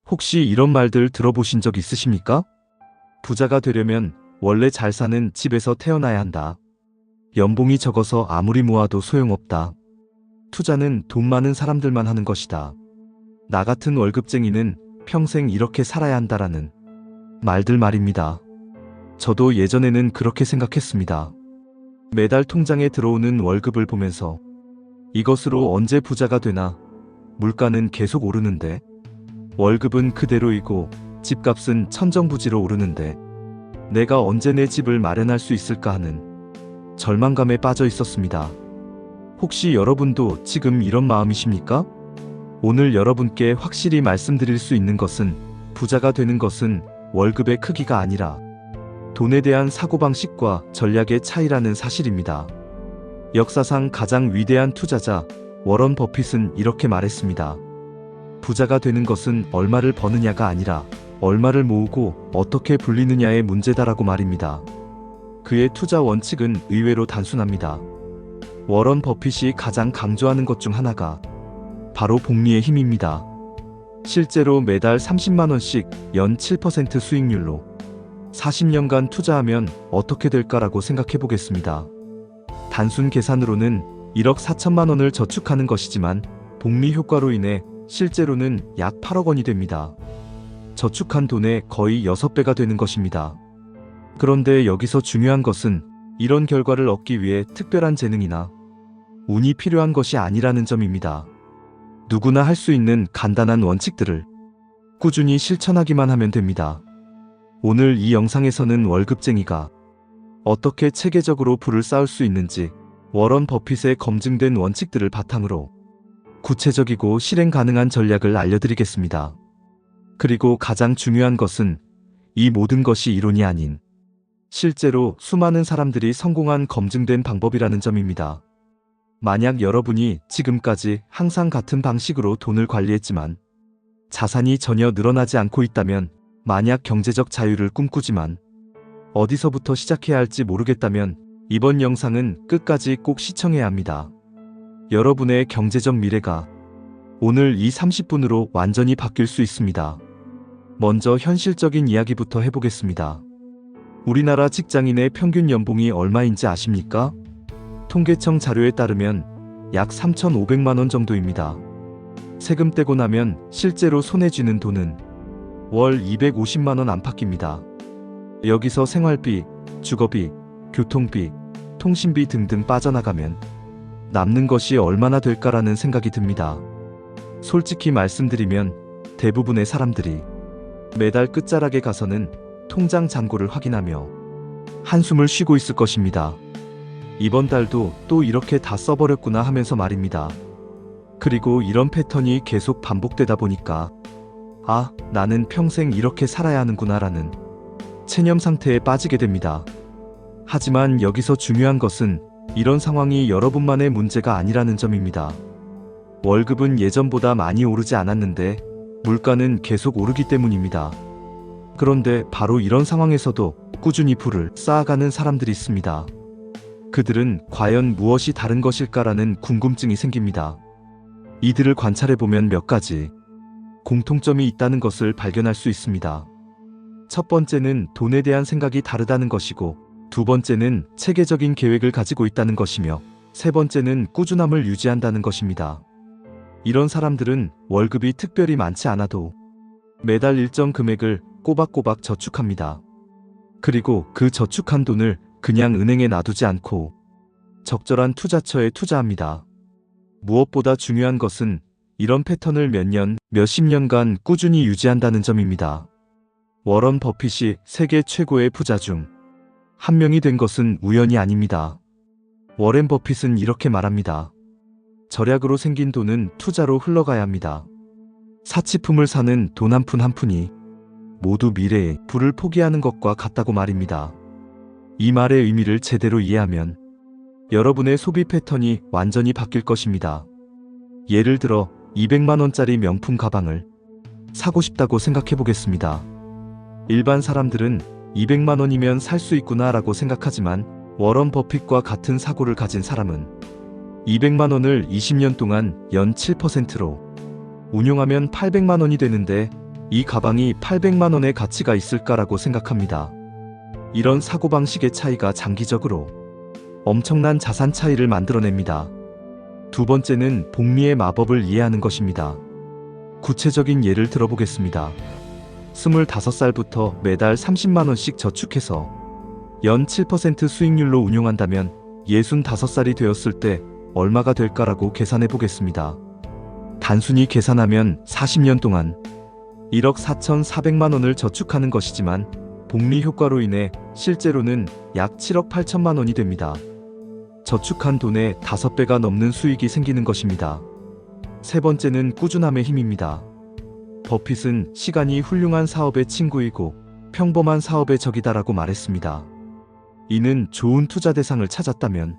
혹시 이런 말들 들어보신 적 있으십니까? 부자가 되려면 원래 잘 사는 집에서 태어나야 한다. 연봉이 적어서 아무리 모아도 소용없다. 투자는 돈 많은 사람들만 하는 것이다. 나 같은 월급쟁이는 평생 이렇게 살아야 한다라는 말들 말입니다. 저도 예전에는 그렇게 생각했습니다. 매달 통장에 들어오는 월급을 보면서 이것으로 언제 부자가 되나? 물가는 계속 오르는데, 월급은 그대로이고 집값은 천정부지로 오르는데 내가 언제 내 집을 마련할 수 있을까 하는 절망감에 빠져 있었습니다. 혹시 여러분도 지금 이런 마음이십니까? 오늘 여러분께 확실히 말씀드릴 수 있는 것은 부자가 되는 것은 월급의 크기가 아니라 돈에 대한 사고방식과 전략의 차이라는 사실입니다. 역사상 가장 위대한 투자자 워런 버핏은 이렇게 말했습니다. 부자가 되는 것은 얼마를 버느냐가 아니라 얼마를 모으고 어떻게 불리느냐의 문제다라고 말입니다. 그의 투자 원칙은 의외로 단순합니다. 워런 버핏이 가장 강조하는 것 중 하나가 바로 복리의 힘입니다. 실제로 매달 30만 원씩 연 7% 수익률로 40년간 투자하면 어떻게 될까라고 생각해 보겠습니다. 단순 계산으로는 1억 4천만 원을 저축하는 것이지만 복리 효과로 인해 실제로는 약 8억 원이 됩니다. 저축한 돈의 거의 6배가 되는 것입니다. 그런데 여기서 중요한 것은 이런 결과를 얻기 위해 특별한 재능이나 운이 필요한 것이 아니라는 점입니다. 누구나 할 수 있는 간단한 원칙들을 꾸준히 실천하기만 하면 됩니다. 오늘 이 영상에서는 월급쟁이가 어떻게 체계적으로 부를 쌓을 수 있는지 워런 버핏의 검증된 원칙들을 바탕으로 구체적이고 실행 가능한 전략을 알려드리겠습니다. 그리고 가장 중요한 것은 이 모든 것이 이론이 아닌 실제로 수많은 사람들이 성공한 검증된 방법이라는 점입니다. 만약 여러분이 지금까지 항상 같은 방식으로 돈을 관리했지만 자산이 전혀 늘어나지 않고 있다면, 만약 경제적 자유를 꿈꾸지만 어디서부터 시작해야 할지 모르겠다면 이번 영상은 끝까지 꼭 시청해야 합니다. 여러분의 경제적 미래가 오늘 이 30분으로 완전히 바뀔 수 있습니다. 먼저 현실적인 이야기부터 해보겠습니다. 우리나라 직장인의 평균 연봉이 얼마인지 아십니까? 통계청 자료에 따르면 약 3,500만 원 정도입니다. 세금 떼고 나면 실제로 손에 쥐는 돈은 월 250만 원 안팎입니다. 여기서 생활비, 주거비, 교통비, 통신비 등등 빠져나가면 남는 것이 얼마나 될까라는 생각이 듭니다. 솔직히 말씀드리면 대부분의 사람들이 매달 끝자락에 가서는 통장 잔고를 확인하며 한숨을 쉬고 있을 것입니다. 이번 달도 또 이렇게 다 써버렸구나 하면서 말입니다. 그리고 이런 패턴이 계속 반복되다 보니까 아, 나는 평생 이렇게 살아야 하는구나라는 체념 상태에 빠지게 됩니다. 하지만 여기서 중요한 것은 이런 상황이 여러분만의 문제가 아니라는 점입니다. 월급은 예전보다 많이 오르지 않았는데 물가는 계속 오르기 때문입니다. 그런데 바로 이런 상황에서도 꾸준히 부를 쌓아가는 사람들이 있습니다. 그들은 과연 무엇이 다른 것일까라는 궁금증이 생깁니다. 이들을 관찰해보면 몇 가지 공통점이 있다는 것을 발견할 수 있습니다. 첫 번째는 돈에 대한 생각이 다르다는 것이고, 두 번째는 체계적인 계획을 가지고 있다는 것이며, 세 번째는 꾸준함을 유지한다는 것입니다. 이런 사람들은 월급이 특별히 많지 않아도 매달 일정 금액을 꼬박꼬박 저축합니다. 그리고 그 저축한 돈을 그냥 은행에 놔두지 않고 적절한 투자처에 투자합니다. 무엇보다 중요한 것은 이런 패턴을 몇 년, 몇십 년간 꾸준히 유지한다는 점입니다. 워런 버핏이 세계 최고의 부자 중 한 명이 된 것은 우연이 아닙니다. 워렌 버핏은 이렇게 말합니다. 절약으로 생긴 돈은 투자로 흘러가야 합니다. 사치품을 사는 돈 한 푼 한 푼이 모두 미래의 부를 포기하는 것과 같다고 말입니다. 이 말의 의미를 제대로 이해하면 여러분의 소비 패턴이 완전히 바뀔 것입니다. 예를 들어 200만 원짜리 명품 가방을 사고 싶다고 생각해 보겠습니다. 일반 사람들은 200만 원이면 살 수 있구나 라고 생각하지만 워런 버핏과 같은 사고를 가진 사람은 200만 원을 20년 동안 연 7%로 운용하면 800만 원이 되는데 이 가방이 800만 원의 가치가 있을까라고 생각합니다. 이런 사고방식의 차이가 장기적으로 엄청난 자산 차이를 만들어냅니다. 두 번째는 복리의 마법을 이해하는 것입니다. 구체적인 예를 들어보겠습니다. 25살부터 매달 30만 원씩 저축해서 연 7% 수익률로 운용한다면 65살이 되었을 때 얼마가 될까라고 계산해 보겠습니다. 단순히 계산하면 40년 동안 1억 4,400만 원을 저축하는 것이지만 복리 효과로 인해 실제로는 약 7억 8천만 원이 됩니다. 저축한 돈의 5배가 넘는 수익이 생기는 것입니다. 세 번째는 꾸준함의 힘입니다. 버핏은 시간이 훌륭한 사업의 친구이고 평범한 사업의 적이다라고 말했습니다. 이는 좋은 투자 대상을 찾았다면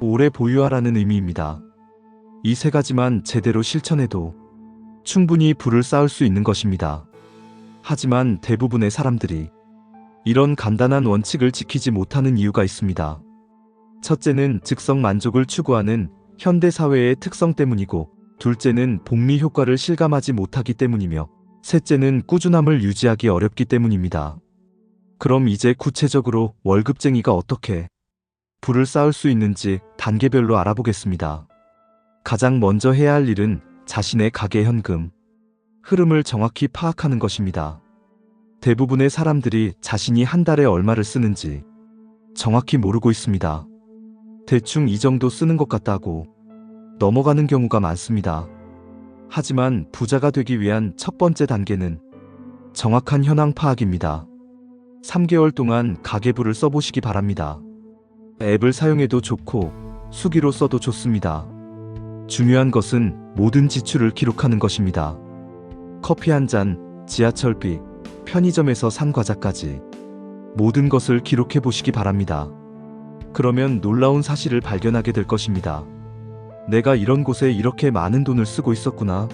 오래 보유하라는 의미입니다. 이 세 가지만 제대로 실천해도 충분히 부를 쌓을 수 있는 것입니다. 하지만 대부분의 사람들이 이런 간단한 원칙을 지키지 못하는 이유가 있습니다. 첫째는 즉석 만족을 추구하는 현대 사회의 특성 때문이고, 둘째는 복리 효과를 실감하지 못하기 때문이며, 셋째는 꾸준함을 유지하기 어렵기 때문입니다. 그럼 이제 구체적으로 월급쟁이가 어떻게 부를 쌓을 수 있는지 단계별로 알아보겠습니다. 가장 먼저 해야 할 일은 자신의 가계 현금 흐름을 정확히 파악하는 것입니다. 대부분의 사람들이 자신이 한 달에 얼마를 쓰는지 정확히 모르고 있습니다. 대충 이 정도 쓰는 것 같다고 넘어가는 경우가 많습니다. 하지만 부자가 되기 위한 첫 번째 단계는 정확한 현황 파악입니다. 3개월 동안 가계부를 써보시기 바랍니다. 앱을 사용해도 좋고 수기로 써도 좋습니다. 중요한 것은 모든 지출을 기록하는 것입니다. 커피 한 잔, 지하철비, 편의점에서 산 과자까지 모든 것을 기록해 보시기 바랍니다. 그러면 놀라운 사실을 발견하게 될 것입니다. 내가 이런 곳에 이렇게 많은 돈을 쓰고 있었구나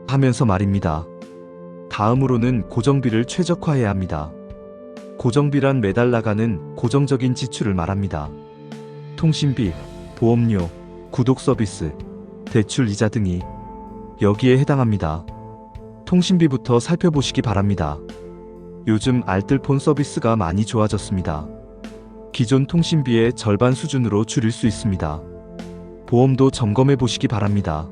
하면서 말입니다. 다음으로는 고정비를 최적화해야 합니다. 고정비란 매달 나가는 고정적인 지출을 말합니다. 통신비, 보험료, 구독 서비스, 대출 이자 등이 여기에 해당합니다. 통신비부터 살펴보시기 바랍니다. 요즘 알뜰폰 서비스가 많이 좋아졌습니다. 기존 통신비의 절반 수준으로 줄일 수 있습니다. 보험도 점검해 보시기 바랍니다.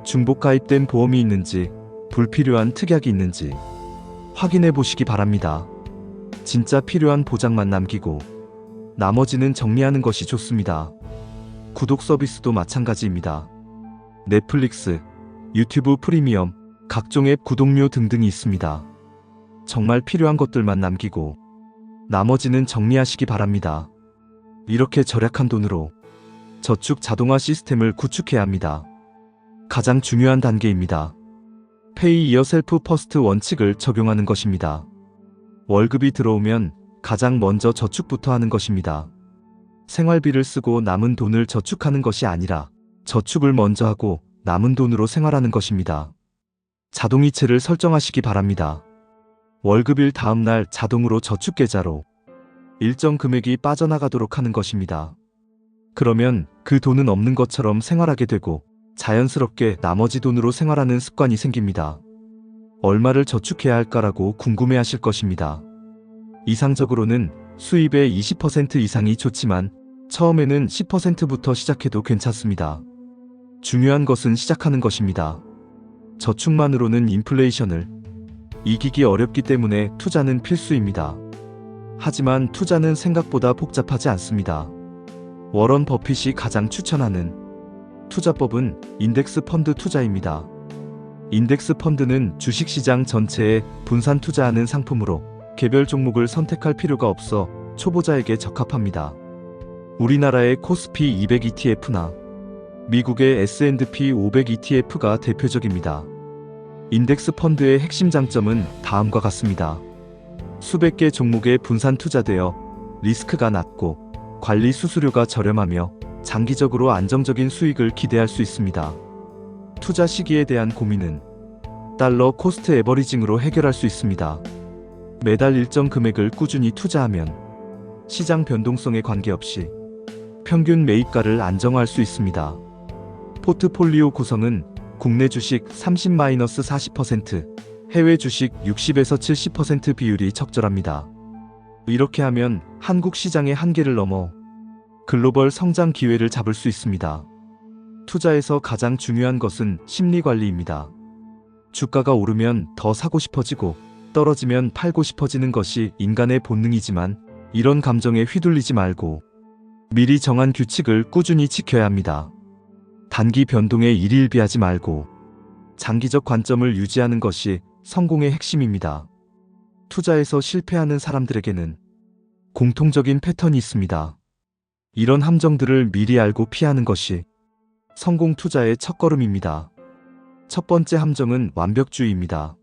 중복 가입된 보험이 있는지, 불필요한 특약이 있는지 확인해 보시기 바랍니다. 진짜 필요한 보장만 남기고 나머지는 정리하는 것이 좋습니다. 구독 서비스도 마찬가지입니다. 넷플릭스, 유튜브 프리미엄, 각종 앱 구독료 등등이 있습니다. 정말 필요한 것들만 남기고 나머지는 정리하시기 바랍니다. 이렇게 절약한 돈으로 저축 자동화 시스템을 구축해야 합니다. 가장 중요한 단계입니다. Pay Yourself First 원칙을 적용하는 것입니다. 월급이 들어오면 가장 먼저 저축부터 하는 것입니다. 생활비를 쓰고 남은 돈을 저축하는 것이 아니라 저축을 먼저 하고 남은 돈으로 생활하는 것입니다. 자동이체를 설정하시기 바랍니다. 월급일 다음날 자동으로 저축 계좌로 일정 금액이 빠져나가도록 하는 것입니다. 그러면 그 돈은 없는 것처럼 생활하게 되고 자연스럽게 나머지 돈으로 생활하는 습관이 생깁니다. 얼마를 저축해야 할까라고 궁금해하실 것입니다. 이상적으로는 수입의 20% 이상이 좋지만 처음에는 10%부터 시작해도 괜찮습니다. 중요한 것은 시작하는 것입니다. 저축만으로는 인플레이션을 이기기 어렵기 때문에 투자는 필수입니다. 하지만 투자는 생각보다 복잡하지 않습니다. 워런 버핏이 가장 추천하는 투자법은 인덱스 펀드 투자입니다. 인덱스 펀드는 주식시장 전체에 분산 투자하는 상품으로 개별 종목을 선택할 필요가 없어 초보자에게 적합합니다. 우리나라의 코스피 200 ETF나 미국의 S&P 500 ETF가 대표적입니다. 인덱스 펀드의 핵심 장점은 다음과 같습니다. 수백 개 종목에 분산 투자되어 리스크가 낮고 관리 수수료가 저렴하며 장기적으로 안정적인 수익을 기대할 수 있습니다. 투자 시기에 대한 고민은 달러 코스트 에버리징으로 해결할 수 있습니다. 매달 일정 금액을 꾸준히 투자하면 시장 변동성에 관계없이 평균 매입가를 안정화할 수 있습니다. 포트폴리오 구성은 국내 주식 30-40%, 해외 주식 60에서 70% 비율이 적절합니다. 이렇게 하면 한국 시장의 한계를 넘어 글로벌 성장 기회를 잡을 수 있습니다. 투자에서 가장 중요한 것은 심리 관리입니다. 주가가 오르면 더 사고 싶어지고 떨어지면 팔고 싶어지는 것이 인간의 본능이지만 이런 감정에 휘둘리지 말고 미리 정한 규칙을 꾸준히 지켜야 합니다. 단기 변동에 일희일비하지 말고 장기적 관점을 유지하는 것이 성공의 핵심입니다. 투자에서 실패하는 사람들에게는 공통적인 패턴이 있습니다. 이런 함정들을 미리 알고 피하는 것이 성공 투자의 첫걸음입니다. 첫 번째 함정은 완벽주의입니다.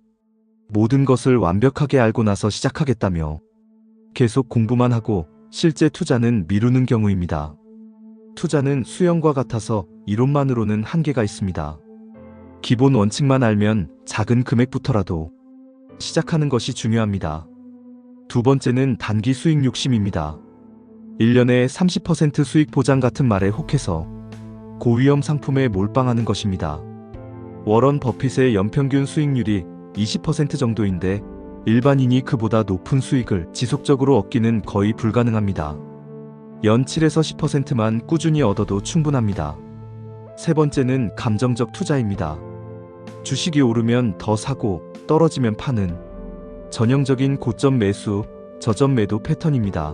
모든 것을 완벽하게 알고 나서 시작하겠다며 계속 공부만 하고 실제 투자는 미루는 경우입니다. 투자는 수영과 같아서 이론만으로는 한계가 있습니다. 기본 원칙만 알면 작은 금액부터라도 시작하는 것이 중요합니다. 두 번째는 단기 수익 욕심입니다. 1년에 30% 수익 보장 같은 말에 혹해서 고위험 상품에 몰빵하는 것입니다. 워런 버핏의 연평균 수익률이 20% 정도인데 일반인이 그보다 높은 수익을 지속적으로 얻기는 거의 불가능합니다. 연 7에서 10%만 꾸준히 얻어도 충분합니다. 세 번째는 감정적 투자입니다. 주식이 오르면 더 사고 떨어지면 파는 전형적인 고점 매수, 저점 매도 패턴입니다.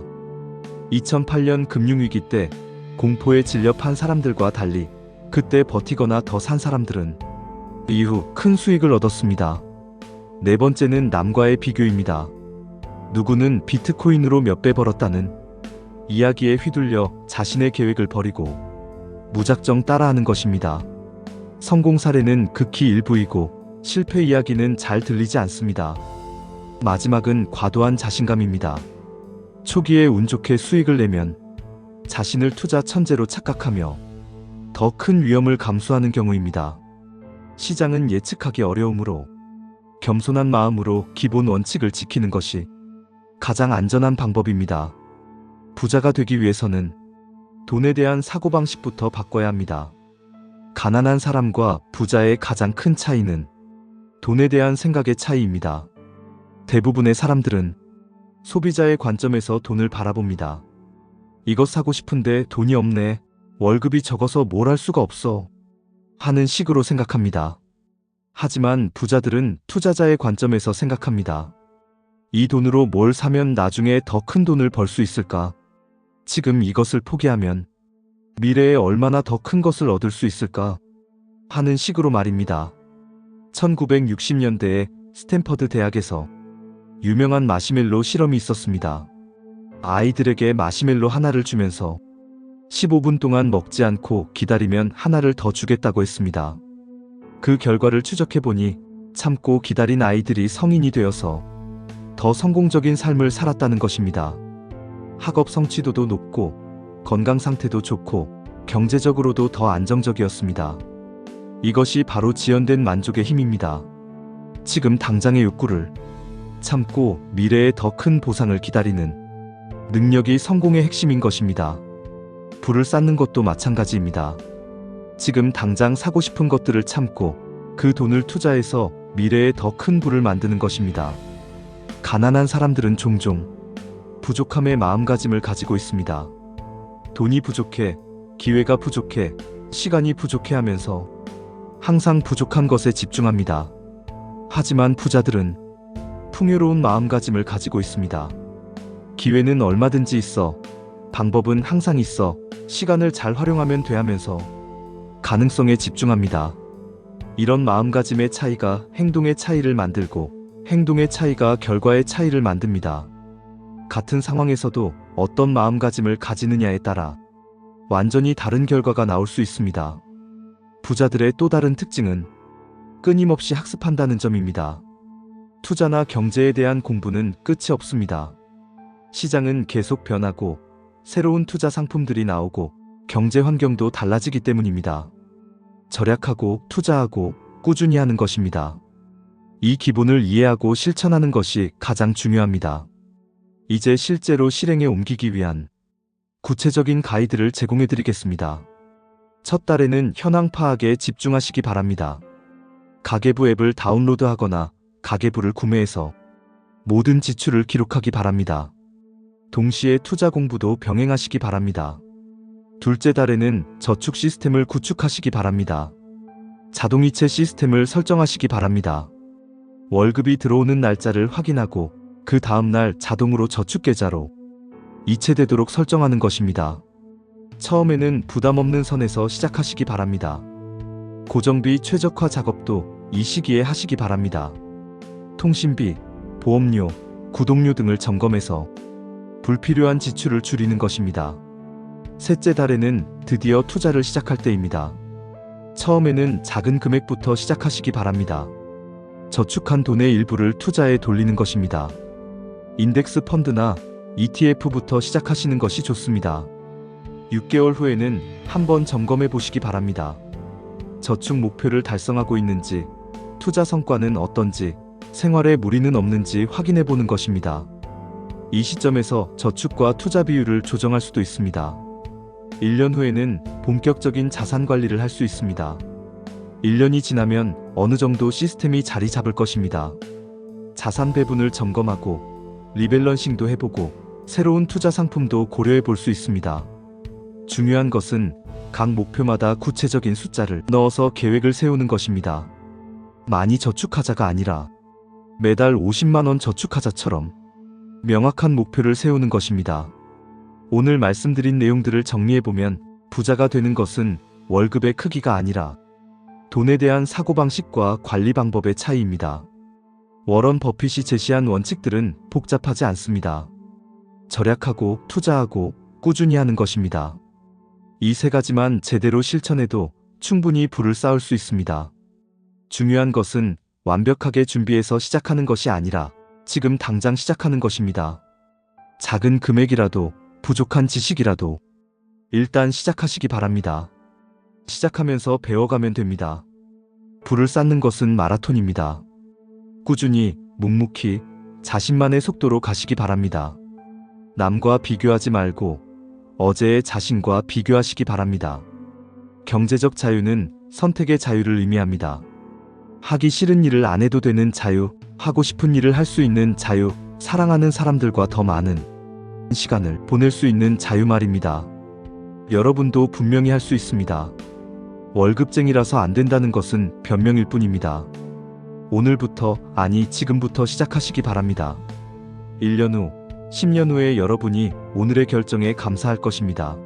2008년 금융위기 때 공포에 질려 판 사람들과 달리 그때 버티거나 더 산 사람들은 이후 큰 수익을 얻었습니다. 네 번째는 남과의 비교입니다. 누구는 비트코인으로 몇 배 벌었다는 이야기에 휘둘려 자신의 계획을 버리고 무작정 따라하는 것입니다. 성공 사례는 극히 일부이고 실패 이야기는 잘 들리지 않습니다. 마지막은 과도한 자신감입니다. 초기에 운 좋게 수익을 내면 자신을 투자 천재로 착각하며 더 큰 위험을 감수하는 경우입니다. 시장은 예측하기 어려우므로 겸손한 마음으로 기본 원칙을 지키는 것이 가장 안전한 방법입니다. 부자가 되기 위해서는 돈에 대한 사고방식부터 바꿔야 합니다. 가난한 사람과 부자의 가장 큰 차이는 돈에 대한 생각의 차이입니다. 대부분의 사람들은 소비자의 관점에서 돈을 바라봅니다. 이것 사고 싶은데 돈이 없네. 월급이 적어서 뭘 할 수가 없어. 하는 식으로 생각합니다. 하지만 부자들은 투자자의 관점에서 생각합니다. 이 돈으로 뭘 사면 나중에 더 큰 돈을 벌 수 있을까? 지금 이것을 포기하면 미래에 얼마나 더 큰 것을 얻을 수 있을까? 하는 식으로 말입니다. 1960년대에 스탠퍼드 대학에서 유명한 마시멜로 실험이 있었습니다. 아이들에게 마시멜로 하나를 주면서 15분 동안 먹지 않고 기다리면 하나를 더 주겠다고 했습니다. 그 결과를 추적해보니 참고 기다린 아이들이 성인이 되어서 더 성공적인 삶을 살았다는 것입니다. 학업 성취도도 높고 건강 상태도 좋고 경제적으로도 더 안정적이었습니다. 이것이 바로 지연된 만족의 힘입니다. 지금 당장의 욕구를 참고 미래에 더 큰 보상을 기다리는 능력이 성공의 핵심인 것입니다. 불을 쌓는 것도 마찬가지입니다. 지금 당장 사고 싶은 것들을 참고 그 돈을 투자해서 미래에 더 큰 불을 만드는 것입니다. 가난한 사람들은 종종 부족함의 마음가짐을 가지고 있습니다. 돈이 부족해, 기회가 부족해, 시간이 부족해 하면서 항상 부족한 것에 집중합니다. 하지만 부자들은 풍요로운 마음가짐을 가지고 있습니다. 기회는 얼마든지 있어, 방법은 항상 있어, 시간을 잘 활용하면 돼 하면서 가능성에 집중합니다. 이런 마음가짐의 차이가 행동의 차이를 만들고 행동의 차이가 결과의 차이를 만듭니다. 같은 상황에서도 어떤 마음가짐을 가지느냐에 따라 완전히 다른 결과가 나올 수 있습니다. 부자들의 또 다른 특징은 끊임없이 학습한다는 점입니다. 투자나 경제에 대한 공부는 끝이 없습니다. 시장은 계속 변하고 새로운 투자 상품들이 나오고 경제 환경도 달라지기 때문입니다. 절약하고 투자하고 꾸준히 하는 것입니다. 이 기본을 이해하고 실천하는 것이 가장 중요합니다. 이제 실제로 실행에 옮기기 위한 구체적인 가이드를 제공해 드리겠습니다. 첫 달에는 현황 파악에 집중하시기 바랍니다. 가계부 앱을 다운로드하거나 가계부를 구매해서 모든 지출을 기록하기 바랍니다. 동시에 투자 공부도 병행하시기 바랍니다. 둘째 달에는 저축 시스템을 구축하시기 바랍니다. 자동이체 시스템을 설정하시기 바랍니다. 월급이 들어오는 날짜를 확인하고 그 다음날 자동으로 저축 계좌로 이체되도록 설정하는 것입니다. 처음에는 부담 없는 선에서 시작하시기 바랍니다. 고정비 최적화 작업도 이 시기에 하시기 바랍니다. 통신비, 보험료, 구독료 등을 점검해서 불필요한 지출을 줄이는 것입니다. 셋째 달에는 드디어 투자를 시작할 때입니다. 처음에는 작은 금액부터 시작하시기 바랍니다. 저축한 돈의 일부를 투자에 돌리는 것입니다. 인덱스 펀드나 ETF부터 시작하시는 것이 좋습니다. 6개월 후에는 한번 점검해 보시기 바랍니다. 저축 목표를 달성하고 있는지, 투자 성과는 어떤지, 생활에 무리는 없는지 확인해 보는 것입니다. 이 시점에서 저축과 투자 비율을 조정할 수도 있습니다. 1년 후에는 본격적인 자산 관리를 할 수 있습니다. 1년이 지나면 어느 정도 시스템이 자리 잡을 것입니다. 자산 배분을 점검하고 리밸런싱도 해보고 새로운 투자 상품도 고려해 볼 수 있습니다. 중요한 것은 각 목표마다 구체적인 숫자를 넣어서 계획을 세우는 것입니다. 많이 저축하자가 아니라 매달 50만 원 저축하자처럼 명확한 목표를 세우는 것입니다. 오늘 말씀드린 내용들을 정리해보면 부자가 되는 것은 월급의 크기가 아니라 돈에 대한 사고방식과 관리 방법의 차이입니다. 워런 버핏이 제시한 원칙들은 복잡하지 않습니다. 절약하고 투자하고 꾸준히 하는 것입니다. 이 세 가지만 제대로 실천해도 충분히 부를 쌓을 수 있습니다. 중요한 것은 완벽하게 준비해서 시작하는 것이 아니라 지금 당장 시작하는 것입니다. 작은 금액이라도 부족한 지식이라도 일단 시작하시기 바랍니다. 시작하면서 배워가면 됩니다. 부를 쌓는 것은 마라톤입니다. 꾸준히, 묵묵히, 자신만의 속도로 가시기 바랍니다. 남과 비교하지 말고 어제의 자신과 비교하시기 바랍니다. 경제적 자유는 선택의 자유를 의미합니다. 하기 싫은 일을 안 해도 되는 자유, 하고 싶은 일을 할 수 있는 자유, 사랑하는 사람들과 더 많은 시간을 보낼 수 있는 자유 말입니다. 여러분도 분명히 할 수 있습니다. 월급쟁이라서 안 된다는 것은 변명일 뿐입니다. 오늘부터, 아니 지금부터 시작하시기 바랍니다. 1년 후, 10년 후에 여러분이 오늘의 결정에 감사할 것입니다.